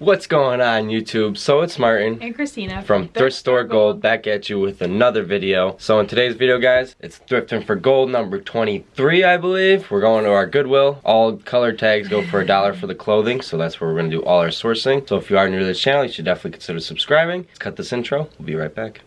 What's going on YouTube? So it's Martin and Kristina from Thrift Store Gold back at you with another video. So in today's video guys, it's Thrifting for Gold number 23 I believe. We're going to our Goodwill. All color tags go for $1 for the clothing, so that's where we're going to do all our sourcing. So if you are new to this channel, you should definitely consider subscribing. Let's cut this intro. We'll be right back.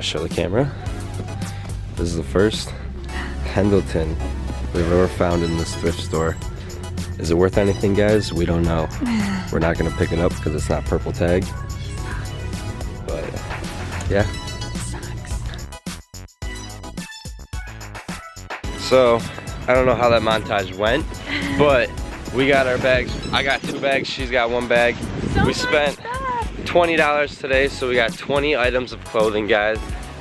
Show the camera. This is the first Pendleton we've ever found in this thrift store. Is it worth anything, guys? We don't know. We're not gonna pick it up because it's not purple tag. But yeah. Sucks. So I don't know how that montage went, but we got our bags. I got 2 bags. She's got 1 bag. So we spent $20 today, so we got 20 items of clothing, guys.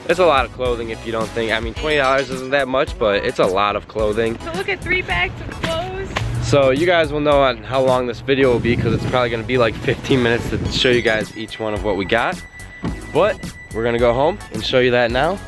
It's a lot of clothing if you don't think. I mean, $20 isn't that much, but it's a lot of clothing. So look at 3 bags of clothes. So you guys will know on how long this video will be because it's probably gonna be like 15 minutes to show you guys each one of what we got. But we're gonna go home and show you that now.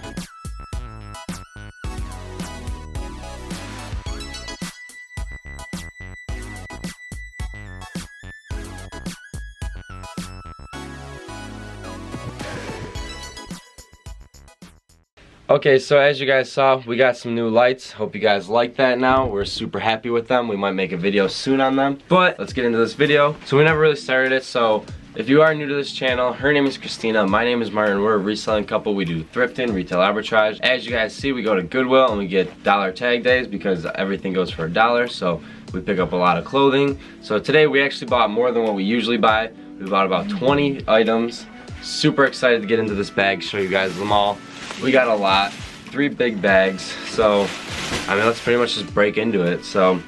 Okay, so as you guys saw, we got some new lights. Hope you guys like that now. We're super happy with them. We might make a video soon on them. But let's get into this video. So we never really started it, so if you are new to this channel, her name is Kristina, my name is Martin. We're a reselling couple. We do thrifting, retail arbitrage. As you guys see, we go to Goodwill and we get dollar tag days because everything goes for $1, so we pick up a lot of clothing. So today we actually bought more than what we usually buy. We bought about 20 items. Super excited to get into this bag, show you guys them all. We got a lot, 3 big bags, so I mean let's pretty much just break into it. So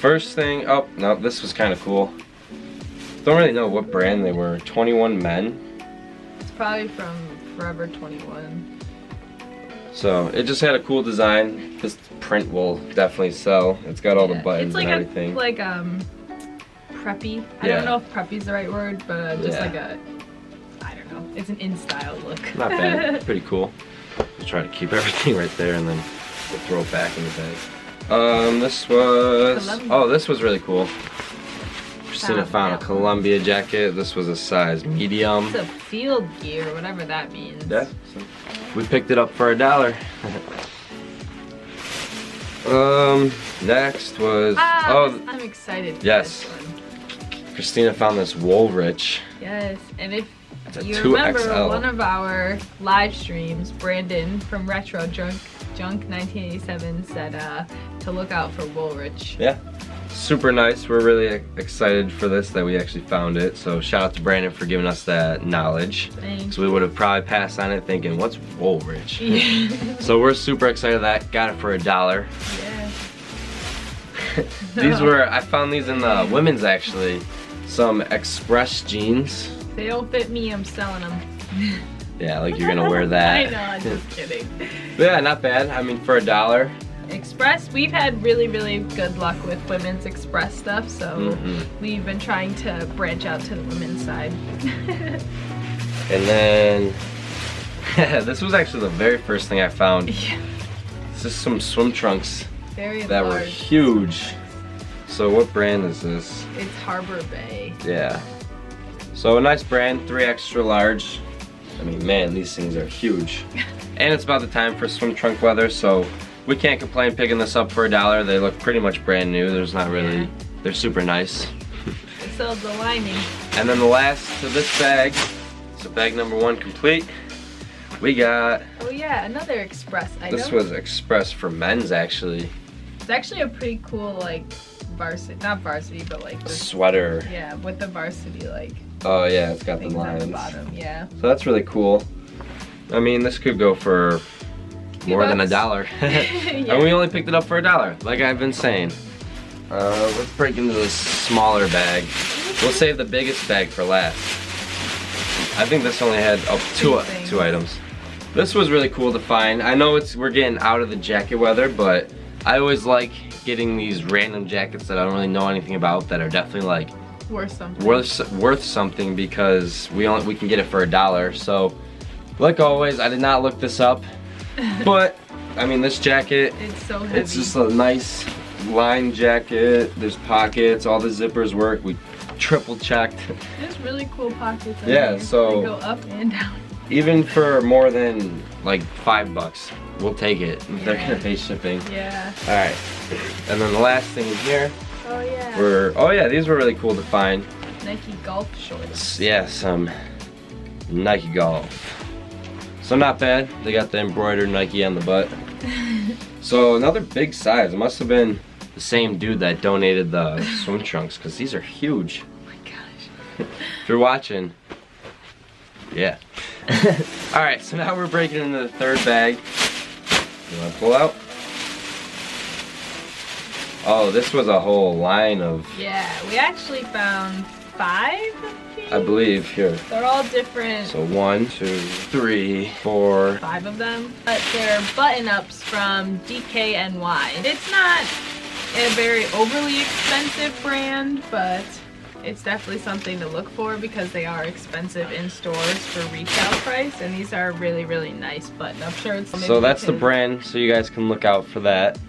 first thing, oh no, this was kind of cool. Don't really know what brand they were. 21 Men. It's probably from Forever 21. So it just had a cool design. This print will definitely sell. It's got all the buttons it's like and everything. It's like preppy. I don't know if preppy's the right word, but just like a, I don't know. It's an in-style look. Not bad. Pretty cool. We'll try to keep everything right there and then we'll throw it back in the bag. This was, oh, this was really cool. Kristina found a Columbia jacket. This was a size medium. It's a field gear, whatever that means. Yeah. So we picked it up for $1. Next was, I'm excited for yes. this one. Kristina found this Woolrich. Yes, and if It's a you 2XL. remember one of our live streams, Brandon from Retro Junk 1987 said to look out for Woolrich. Yeah, super nice. We're really excited for this, that we actually found it. So shout out to Brandon for giving us that knowledge. Thanks. So we would have probably passed on it thinking, what's Woolrich? Yeah. So we're super excited that got it for $1. Yeah. These were, I found these in the women's actually. Some Express jeans. They don't fit me, I'm selling them. Yeah, like you're gonna wear that. I know, I'm just kidding. Yeah, not bad. I mean, for $1. Express, we've had really good luck with women's Express stuff, so we've been trying to branch out to the women's side. And then, this was actually the very first thing I found. Yeah. This is some swim trunks Very that were huge. So what brand is this? It's Harbor Bay. Yeah. So a nice brand, 3 extra large. I mean, man, these things are huge. And it's about the time for swim trunk weather, so we can't complain picking this up for $1. They look pretty much brand new. There's not really, Yeah. they're super nice. So the lining. And then the last to this bag, so bag number 1 complete. We got, Oh yeah, another Express item. this was Express for men's actually. It's actually a pretty cool like varsity, not varsity, but like A the, sweater. yeah, with the varsity like Oh yeah, it's got the things on the lines. bottom. Yeah. So that's really cool. I mean, this could go for more than $1. Yeah. And we only picked it up for $1, like I've been saying. Let's break into this smaller bag. We'll save the biggest bag for last. I think this only had two items. This was really cool to find. I know we're getting out of the jacket weather, but I always like getting these random jackets that I don't really know anything about that are definitely like Worth something. worth something because we can get it for $1. So, like always, I did not look this up, but I mean this jacket. It's so heavy. It's just a nice lined jacket. There's pockets. All the zippers work. We triple checked. There's really cool pockets. In Yeah, here. so- They go up and down. Even for more than like $5, we'll take it. They're gonna pay shipping. Yeah. All right, and then the last thing in here Oh yeah. oh yeah, these were really cool to find. Nike golf shorts. Yeah, some Nike Golf. So not bad. They got the embroidered Nike on the butt. So another big size. It must have been the same dude that donated the swim trunks because these are huge. Oh my gosh. If you're watching, yeah. All right, so now we're breaking into the third bag. You want to pull out? Oh, this was a whole line of, Yeah, we actually found 5 of these. I believe, here. They're all different. So 1, 2, 3, 4. 5 of them, but they're button-ups from DKNY. It's not a very overly expensive brand, but it's definitely something to look for because they are expensive in stores for retail price, and these are really, really nice button-up shirts. So that's the brand, so you guys can look out for that.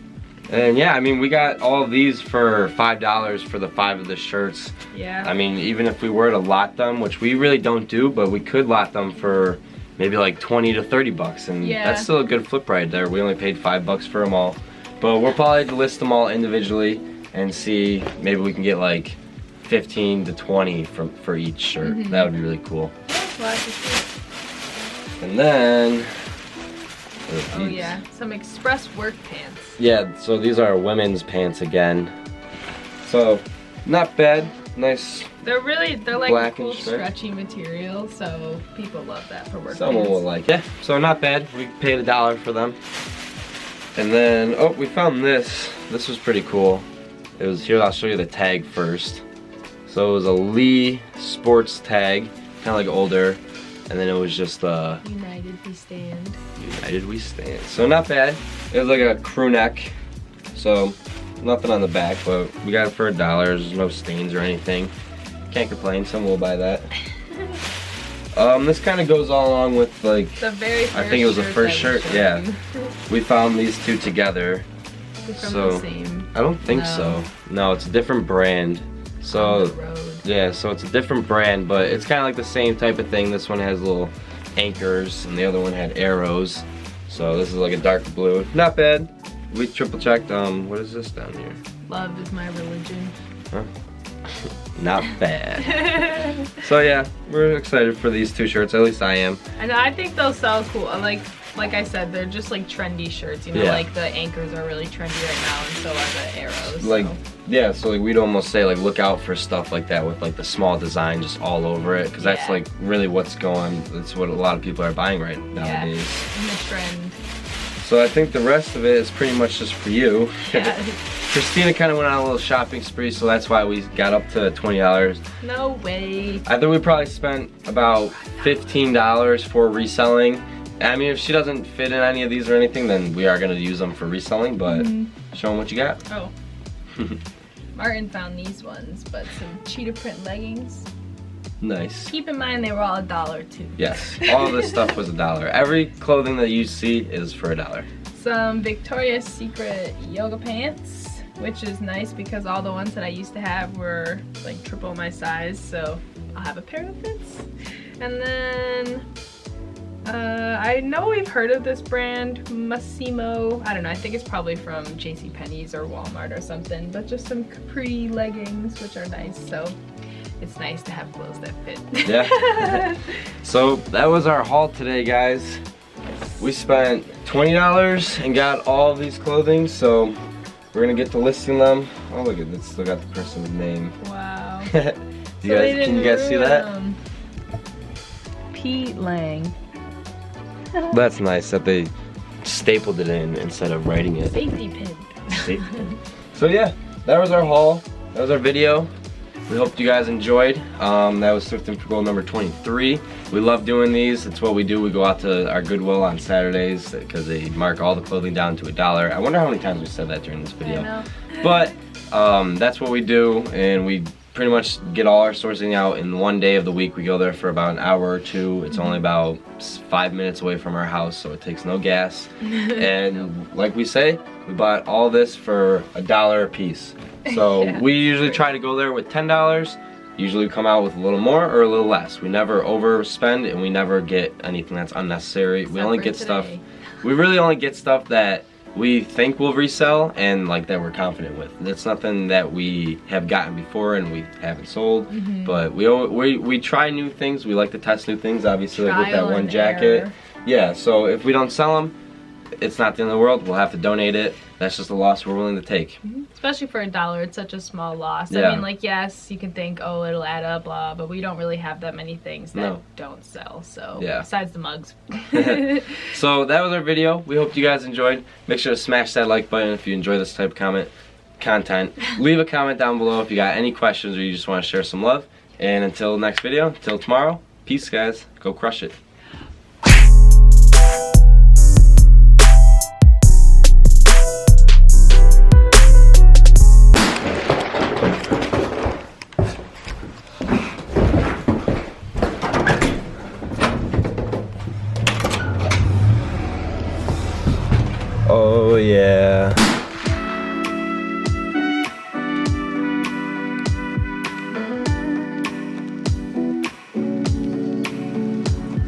And yeah, I mean, we got all of these for $5 for the 5 of the shirts. Yeah. I mean, even if we were to lot them, which we really don't do, but we could lot them for maybe like 20 to 30 bucks, and Yeah. that's still a good flip right there. We only paid $5 for them all, but we'll probably list them all individually and see maybe we can get like 15 to 20 for each shirt. That would be really cool. Well, I can see. And then Oh yeah, some Express work pants. yeah, so these are women's pants again. So not bad, nice. They're like Black a cool and striped. stretchy material, so people love that for work Someone pants. will like, yeah. So not bad. We paid $1 for them. And then oh, we found this. This was pretty cool. It was here. I'll show you the tag first. So it was a Lee sports tag, kind of like older, and then it was just United we stand. United we stand. So not bad. It was like a crew neck. So nothing on the back, but we got it for $1. There's no stains or anything. Can't complain. Someone will buy that. This kind of goes all along with like The very first I think it was the first that we shirt. Yeah, showed. we found these two together. They're from So the same I don't think so. No, it's a different brand. on So the road. yeah, so it's a different brand, but it's kind of like the same type of thing. This one has little anchors, and the other one had arrows. So this is like a dark blue. Not bad. We triple checked. What is this down here? Love is my religion. Huh? Not bad. So yeah, we're excited for these two shirts. At least I am. And I think they'll sell cool. Like I said, they're just like trendy shirts. You know, Yeah. like the anchors are really trendy right now, and so are the arrows. Like so. yeah, so like we'd almost say like look out for stuff like that with like the small design just all over it, because that's Yeah. like really what's going. That's what a lot of people are buying right nowadays. Yeah, in the trend. So I think the rest of it is pretty much just for you. Yeah. Christina kind of went on a little shopping spree, so that's why we got up to $20. No way. I think we probably spent about $15 for reselling. I mean, if she doesn't fit in any of these or anything, then we are gonna use them for reselling, but show them what you got. Oh. Martin found these ones, but some cheetah print leggings. Nice. Keep in mind they were all $1 too. Yes, all this stuff was $1. Every clothing that you see is for $1. Some Victoria's Secret yoga pants, which is nice because all the ones that I used to have were like triple my size, so I'll have a pair that fits. And then I know we've heard of this brand, Massimo. I don't know, I think it's probably from JCPenney's or Walmart or something, but just some capri leggings, which are nice, so it's nice to have clothes that fit. Yeah. So that was our haul today, guys. We spent $20 and got all of these clothing, so we're gonna get to listing them. Oh, look at this, still got the person's name. Wow. Can you guys see that? Pete Lang. That's nice that they stapled it in instead of writing it. Safety pin. Safety pin. So yeah, that was our haul. That was our video. We hope you guys enjoyed. That was Thrifting for Gold number 23. We love doing these. It's what we do. We go out to our Goodwill on Saturdays because they mark all the clothing down to $1. I wonder how many times we said that during this video. I know. But that's what we do, and we pretty much get all our sourcing out in one day of the week. We go there for about an hour or two. It's only about 5 minutes away from our house, so it takes no gas. And like we say, we bought all this for $1 a piece. So yeah, we usually try to go there with $10. Usually we come out with a little more or a little less. We never overspend, and we never get anything that's unnecessary. We only get stuff. We really only get stuff that we think will resell and like that we're confident with. It's nothing that we have gotten before and we haven't sold. But we try new things. We like to test new things. Obviously, like with that one jacket. Yeah. So if we don't sell them, it's not the end of the world. We'll have to donate it. That's just a loss we're willing to take. Especially for $1, it's such a small loss. Yeah. I mean, like, yes, you can think, oh, it'll add up, blah, but we don't really have that many things that don't sell. So yeah, besides the mugs. So that was our video. We hope you guys enjoyed. Make sure to smash that like button if you enjoy this type of content. Leave a comment down below if you got any questions or you just want to share some love. And until next video, until tomorrow, peace, guys. Go crush it. Oh yeah.